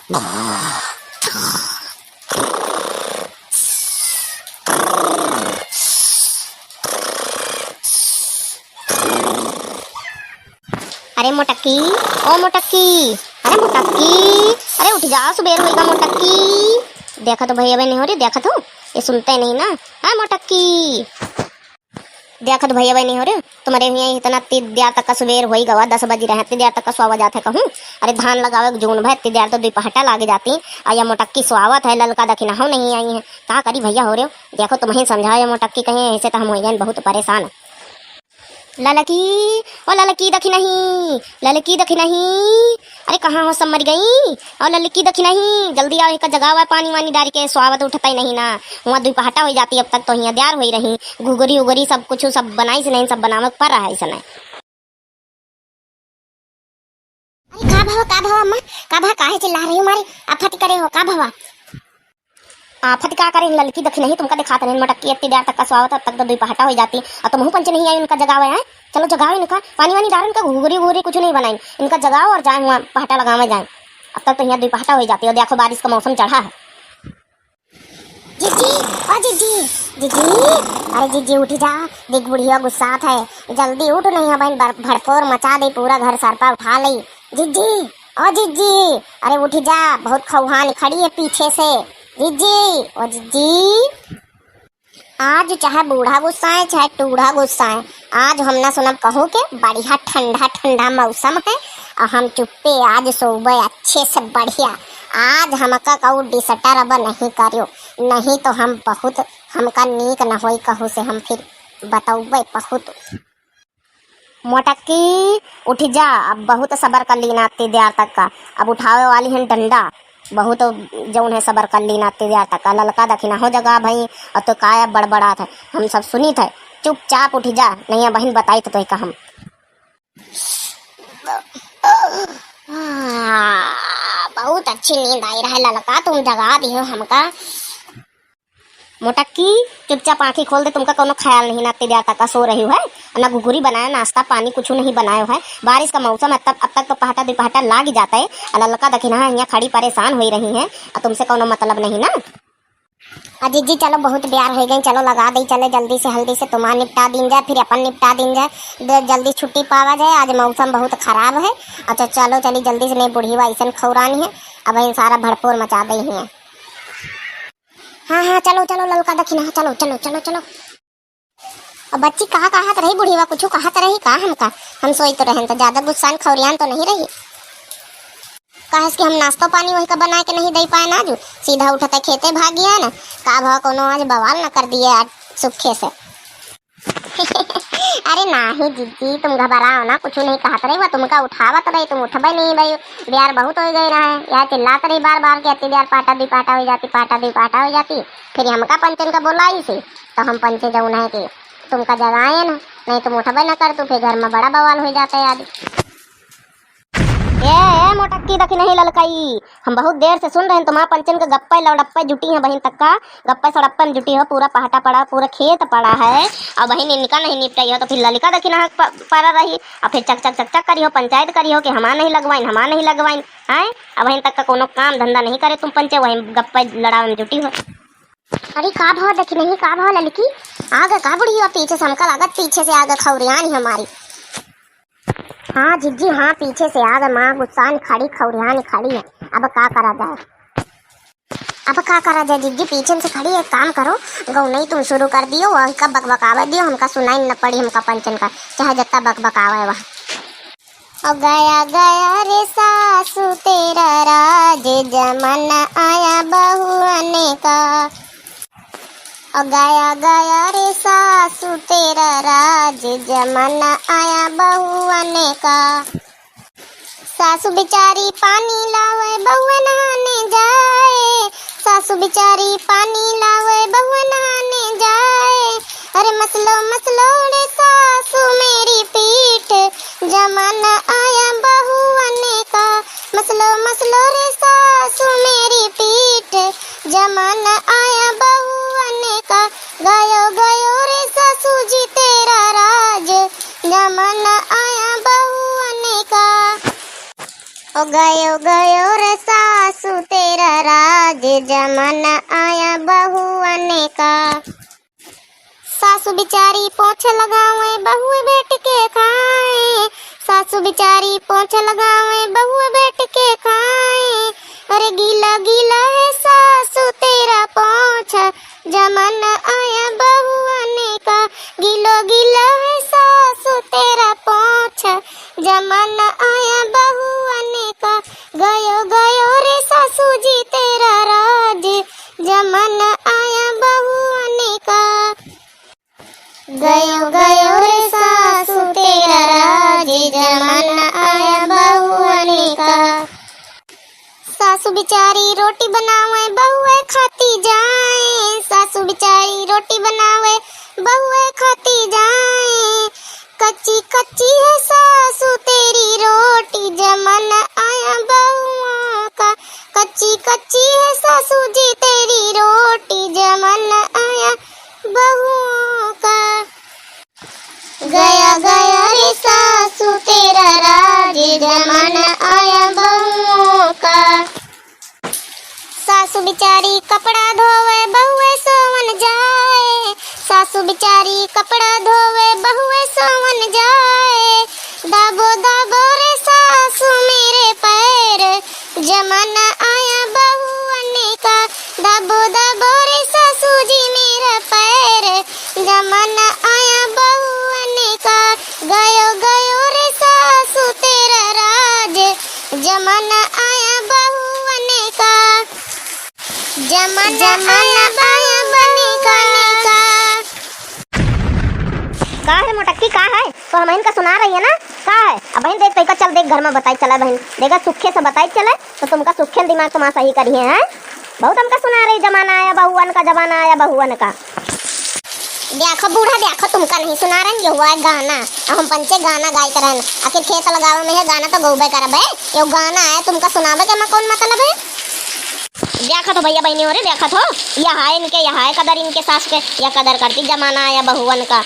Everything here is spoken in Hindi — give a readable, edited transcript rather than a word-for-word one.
अरे मोटक्की, ओ मोटक्की, अरे मोटक्की, अरे उठ जा, सुबेर होएगा मोटक्की। देखा तो भैया नहीं हो रही, देखा तो ये सुनते नहीं ना। हाँ मोटक्की, देखा तो भैया नहीं हो रहे तुम्हारे यहाँ इतना देर तक का सुबेर हो ही गवा, 10 बज रहे हैं, इतनी देर तक का स्वागत जाता है कहूँ। अरे धान लगावे जून भाई, इतनी देर तो दोपहटा लागे जाती। आया मोटक्की स्वागत है, ललका दखिना हो नहीं आई है, कहा करी भैया हो रहे हो। देखो तुम ही समझाओ मोटक्की, कहीं ऐसे तो हम हो गए बहुत परेशान। ललकी, ओ ललकी दखी नहीं, ललकी दखी नहीं, अरे कहाँ हो, सब मर गई। और ललकी दखी नहीं, जल्दी आओ, एक जगह हुआ पानी वानी डाल के, स्वागत उठता ही नहीं ना। वहाँ दोपहटा हो जाती, अब तक तो यहाँ द्यार हो ही रही, घुगरी उगरी सब कुछ सब बनाई से नहीं, सब बनावत पर रहा है इसने। अरे का भावा अम्मा, का भावा काहे चिल्ला रही हो, मारे आफत करे हो, का भावा आफत का करे। ललकी दखी नहीं, तुमका दिखाते नहीं मोटक्की, इतनी देर तक का स्वागत, अब तक तो दोपहटा हो जाती। अब तो मुँह पंच नहीं आई, उनका जगावे है, चलो जगाओ इनका, पानी वानी डालो, इनका घुघरी घुघरी कुछ नहीं बनाई, इनका जगाओ और जाए वहाँ पहटा लगावे जाए। अब तक तो यहाँ दोपहटा हो जाती है, और देखो बारिश का मौसम चढ़ा है। जीजी, ओ जीजी, जीजी, अरे जीजी उठी जा, देख बुढ़िया गुस्सात है, जल्दी उठ, नहीं है बहन भड़पोर मचा दे, पूरा घर सरपा उठा ले। जीजी, ओ जीजी, अरे उठी जा, बहुत खौहान खड़ी है पीछे से। जीजी, ओ जीजी, आज चाहे बूढ़ा गुस्सा है चाहे टूढ़ा गुस्सा है, आज हम ना सुनब कहो के बढ़िया ठंडा ठंडा मौसम है, और हम चुप्पे आज सोबे अच्छे से बढ़िया। आज हमका कहू डिस्टर्ब अब नहीं करियो, नहीं तो हम बहुत हमका नीक न होई कहू से, हम फिर बताऊबे बहुत। मोटक्की उठ जा, अब बहुत सबर कर लीना इतनी देर तक का, अब उठावे वाली है डंडा, बहुत जौन है सबर कर लीना इतनी देर तक का। ललका दखिना हो जगह भाई, और तो काय बड़बड़ा था, हम सब सुनी थे, चुपचाप उठ जा, नहीं बहन बताई तो का हम। बहुत अच्छी नींद आई रहा है ललका, तुम जगा दी हो हमका। मोटक्की चुपचाप आंखें खोल दे, तुमका कोनो ख्याल नहीं ना इतनी देर तक का सो रही है, ना घुघुरी बनाया, नाश्ता पानी कुछ नहीं बनाया है, बारिश का मौसम है, अब तक तो पहटा दोपहटा लाग जाता है। ललका दखिना है यहाँ खड़ी परेशान हो रही है, और तुमसे कोनो मतलब नहीं ना। अजी जी चलो बहुत ब्यार हो गई, चलो लगा दी, चले जल्दी से हल्दी से तुम्हारा निपटा दिन जाए, फिर अपन निपटा दिन जाए, जल्दी छुट्टी पावा जाए, आज मौसम बहुत खराब है। अच्छा चलो चली जल्दी से, नहीं बुढ़ी ऐसा खौरानी है, अब इन सारा भड़पोर मचा दी है। हाँ हाँ चलो चलो ललका दखिना, चलो चलो चलो चलो। अब बच्ची कहाँ कहाँ रही बुढ़ीवा, कुछ कहाँ रही का हमका, हम सोई तो रहन, तो ज्यादा गुस्सान खौरियान तो नहीं रही, कहे कि हम नाश्ता पानी वही का बना के नहीं दे पाए ना, जो सीधा उठते खेते भाग गया ना, का भाव कोनो आज बवाल न कर दिए आज सुखे से। अरे नहीं जीजी तुम घबराओ ना, कुछ नहीं कहत रही, वह तुमका उठावत रही, तुम उठबे नहीं भाई, ब्यार बहुत हो गई रहा है, यह चिल्लात रही बार बार कहती ब्यार पाटा दी पाटा हो जाती, पाटा दी पाटा हो जाती। फिर हमका पंचन का बोलाई सी, तो हम पंचे जाऊ है कि तुमका जगाए ना, नहीं तुम उठबे न कर, तो फिर घर में बड़ा बवाल हो जाता है आज। ए मोटक्की दखी नहीं ललकाई, हम बहुत देर से सुन रहे हैं तुम्हारा पंचन का गप्पे लौड़प्पे जुटी है बहन तक का, गप्पे सड़प्पन जुटी है, पूरा पहाटा पड़ा, पूरा खेत पड़ा है, और बहन इनका नहीं निपटाई हो, तो फिर ललिका दखी ना पड़ा रही, और फिर चक चक चक चक करी हो, पंचायत करी हो कि हमारा नहीं लगवाइन, हमारा नहीं लगवाइन है, अब बहन तक का कोनो काम धंधा नहीं करे तुम पंचे, वही गप्पे लड़ाव में जुटी हो। अरे का भाव दखी नहीं, का भाव ललकी, आगे का बुढ़ी हो, पीछे से हमका लागत पीछे से आगे खौरियान हमारी। हाँ जीजी हाँ, पीछे से आगे माँ गुस्सान खड़ी खौरियान खड़ी है, अब का करा जाए, अब का करा जाए जीजी, पीछे से खड़ी है, एक काम करो गौ नहीं तुम शुरू कर दियो, वही का बकबकावे दियो, हमका सुनाई न पड़ी हमका पंचन का, चाहे जितना बकबकावे वह। और गया गया रे सासू तेरा राज, जमाना आया बहुआने का, और गया गया रे सासू तेरा राज, जमाना आया बहुआने का। सासू बिचारी पानी लावे बहुआ नहाने जाए, सासू बिचारी पानी लावे बहुआ नहाने जाए, अरे मसलो मसलो रे सासू मेरी पीठ, जमाना आया बहुआने का, मसलो मसलो रे सासू मेरी पीठ, जमाना आया बहुआने का। गयो गयो रे सासू जी तेरा राज, जमाना आया बहुआने का, ओ गयो गयो रे सासू जमाना आया बहुअन का। सासू बिचारी पोछे लगावे बहुए बैठ के खाए, सासू बिचारी पोछे लगावे बहुए बैठ के खाए। अरे गीला गीला है सासू तेरा पोछा, जमाना आया बहुअन का। गीलो गीला है सासू तेरा पोछा, जमाना आया बहुअन का। गयो गयो रे सासू जी तेरा राज, जमाना आया बहुअन का। गयो गयो रे सासू तेरा राज, जमाना आया बहुअन का। सासू बिचारी रोटी बनावे बहुए खाती जाए, सासू बिचारी रोटी बनावे बहुए खाती जाए। कच्ची कच्ची है सासू तेरी रोटी, जमाना आया बहुओं का। कच्ची कच्ची है सासू जी तेरी रोटी, जमाना आया बहुओं का। गया गया रे सासू तेरा राज, जमाना आया बहुओं का। सासू बिचारी कपड़ा धोवे बहुए सोवन जाए, सासू बिचारी कपड़ा धोवे बहुए सोवन जाए। दाबो दाबो रे सासू मेरे पैर, जमाना आया बहुअन का। दाबो दाबो रे सासू जी मेरा पैर, जमाना आया बहुअन का। गयो गयो रे सासू तेरा राज, जमाना आया बहुअन का। जमाना आया बहुअन का। का है मोटक्की, का है तो हम इनका सुना रही है ना, का है। अब बहन देख तो चल देख घर में बताई चला बहन, देखा सुखे से बताई चले तो तुमका सुखे दिमाग तुम सही करिए हैं। बहुत हमका सुना रही जमाना आया बहुअन का, जमाना आया बहुअन का। देखो बूढ़ा देखो तुमका नहीं सुना रहे, ये हुआ है गाना। अब हम पंचे गाना गायते रहन, आखिर खेत लगावे में है गाना तो गौबे करबे। ये गाना है तुमका सुनावे के कौन मतलब है। देखा तो भैया बहनी हो रे, देखा तो यह है इनके, यह है कदर इनके सास के, यह कदर करती जमाना आया बहुअन का।